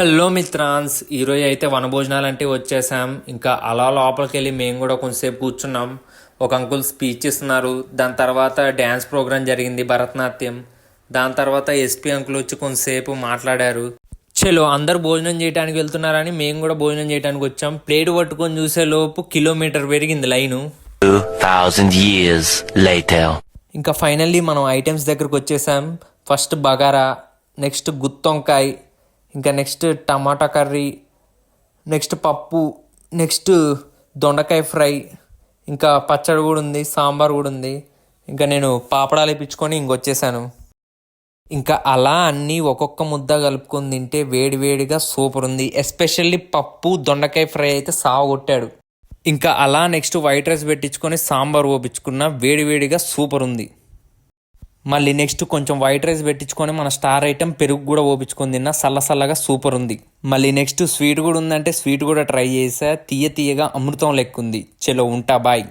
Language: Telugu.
హలో మిత్రాన్స్, ఈరోజు అయితే వనభోజనాలు అంటే వచ్చేసాం. ఇంకా అలా లోపలికి వెళ్ళి మేము కూడా కొంచెంసేపు కూర్చున్నాం. ఒక అంకుల్ స్పీచ్ ఇస్తున్నారు. దాని తర్వాత డ్యాన్స్ ప్రోగ్రాం జరిగింది, భరతనాట్యం. దాని తర్వాత ఎస్పీ అంకుల్ వచ్చి కొంచెంసేపు మాట్లాడారు. చలో అందరు భోజనం చేయడానికి వెళ్తున్నారని మేము కూడా భోజనం చేయడానికి వచ్చాం. ప్లేట్ పట్టుకొని చూసే లోపు కిలోమీటర్ పెరిగింది లైను. 2000 years later. ఇంకా ఫైనల్లీ మనం ఐటమ్స్ దగ్గరకు వచ్చేసాం. ఫస్ట్ బగారా, నెక్స్ట్ గుత్తొంకాయ, ఇంకా నెక్స్ట్ టమాటా కర్రీ, నెక్స్ట్ పప్పు, నెక్స్ట్ దొండకాయ ఫ్రై, ఇంకా పచ్చడి కూడా ఉంది, సాంబార్ కూడా ఉంది. ఇంకా నేను పాపడాలు ఇప్పించుకొని ఇంకొచ్చేసాను. ఇంకా అలా అన్నీ ఒక్కొక్క ముద్ద కలుపుకొని తింటే వేడివేడిగా సూపర్ ఉంది. ఎస్పెషల్లీ పప్పు దొండకాయ ఫ్రై అయితే సాగొట్టాడు. ఇంకా అలా నెక్స్ట్ వైట్ రైస్ పెట్టించుకొని సాంబార్ ఓపించుకున్న వేడివేడిగా సూపర్ ఉంది. మళ్ళీ నెక్స్ట్ కొంచెం వైట్ రైస్ పెట్టించుకొని మన స్టార్ ఐటమ్ పెరుగు కూడా ఓపించుకొని తిన్నా, సల్లగా సూపర్ ఉంది. మళ్ళీ నెక్స్ట్ స్వీట్ కూడా ఉందంటే స్వీట్ కూడా ట్రై చేసా, తీయగా అమృతం లెక్కుంది. చలో ఉంటా, బాయ్.